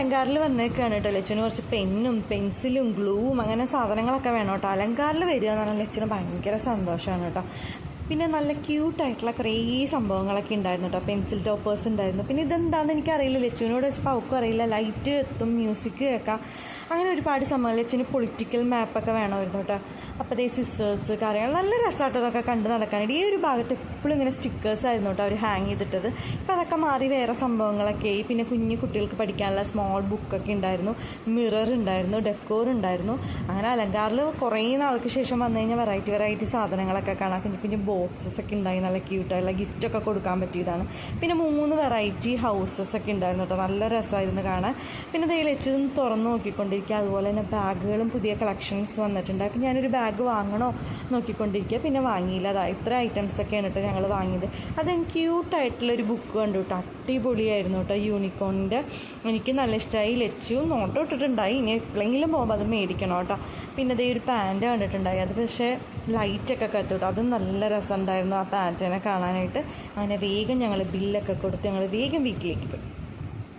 അലങ്കാരിൽ വന്നേക്കാണ് കേട്ടോ. ലച്ചുവിന് കുറച്ച് പെന്നും പെൻസിലും ഗ്ലൂവും അങ്ങനെ സാധനങ്ങളൊക്കെ വേണം കേട്ടോ. അലങ്കാരിൽ വരിക എന്ന് പറഞ്ഞാൽ ലച്ചുവിന് ഭയങ്കര സന്തോഷമാണ് കേട്ടോ. പിന്നെ നല്ല ക്യൂട്ടായിട്ടുള്ള കുറേ സംഭവങ്ങളൊക്കെ ഉണ്ടായിരുന്നു കേട്ടോ. പെൻസിൽ ടോപ്പേഴ്സ് ഉണ്ടായിരുന്നു. പിന്നെ ഇതെന്താണെന്ന് എനിക്കറിയില്ല. ലച്ചുവിനോട് വെച്ചപ്പോൾ അവൾക്കും അറിയില്ല. ലൈറ്റ് എത്തും, മ്യൂസിക് കേൾക്കാം, അങ്ങനെ ഒരുപാട് സംഭവങ്ങൾ. ലച്ചുവിന് പൊളിറ്റിക്കൽ മാപ്പൊക്കെ വേണമായിരുന്നു കേട്ടോ. അപ്പോൾ അതേ സിസ്റ്റേഴ്സ് കാര്യങ്ങൾ നല്ല രസമായിട്ട് അതൊക്കെ കണ്ട് നടക്കാനായിട്ട്. ഈ ഒരു ഭാഗത്ത് എപ്പോഴും ഇങ്ങനെ സ്റ്റിക്കേഴ്സ് ആയിരുന്നു കേട്ടോ അവർ ഹാങ് ചെയ്തിട്ടത്. ഇപ്പം അതൊക്കെ മാറി വേറെ സംഭവങ്ങളൊക്കെ ആയി. പിന്നെ കുഞ്ഞു കുട്ടികൾക്ക് പഠിക്കാനുള്ള സ്മോൾ ബുക്കൊക്കെ ഉണ്ടായിരുന്നു, മിറർ ഉണ്ടായിരുന്നു, ഡെക്കോർ ഉണ്ടായിരുന്നു. അങ്ങനെ അലങ്കാറിൽ കുറേ നാൾക്ക് ശേഷം വന്നു കഴിഞ്ഞാൽ വെറൈറ്റി സാധനങ്ങളൊക്കെ കാണാം. കുഞ്ഞു കുഞ്ഞു ബോക്സസ് ഒക്കെ ഉണ്ടായി, നല്ല ക്യൂട്ടായിട്ടുള്ള ഗിഫ്റ്റൊക്കെ കൊടുക്കാൻ പറ്റിയതാണ്. പിന്നെ 3 വെറൈറ്റി ഹൗസസ് ഒക്കെ ഉണ്ടായിരുന്നു കേട്ടോ. നല്ല രസമായിരുന്നു കാണാൻ. പിന്നെ ദേ ലച്ചും തുറന്ന് നോക്കിക്കൊണ്ടിരിക്കുക. അതുപോലെ തന്നെ ബാഗുകളും പുതിയ കളക്ഷൻസ് വന്നിട്ടുണ്ട്. അപ്പം ഞാനൊരു ബാഗ് വാങ്ങണോ നോക്കിക്കൊണ്ടിരിക്കുക. പിന്നെ വാങ്ങിയില്ല. അതാ ഇത്ര ഐറ്റംസൊക്കെയാണ് കേട്ടോ ഞങ്ങൾ വാങ്ങിയത്. അതെനിക്ക് ക്യൂട്ടായിട്ടുള്ളൊരു ബുക്ക് കണ്ടു കേട്ടോ. അടിപൊളിയായിരുന്നു കേട്ടോ. യൂണിക്കോണിൻ്റെ എനിക്ക് നല്ല ഇഷ്ടമായി. ലച്ചു നോട്ട് ഇട്ടിട്ടുണ്ടായി. ഇനി എപ്പോഴെങ്കിലും പോകുമ്പോൾ അത് മേടിക്കണം കേട്ടോ. പിന്നെ അതേ ഒരു പാൻറ്റ് കണ്ടിട്ടുണ്ടായി. അത് പക്ഷേ ലൈറ്റൊക്കെ കത്തുട്ടോ. അതും നല്ല രസമുണ്ടായിരുന്നു ആ പാൻറ്റിനെ കാണാനായിട്ട്. അങ്ങനെ വേഗം ഞങ്ങൾ ബില്ലൊക്കെ കൊടുത്ത് ഞങ്ങൾ വേഗം വീട്ടിലേക്ക് പോയി.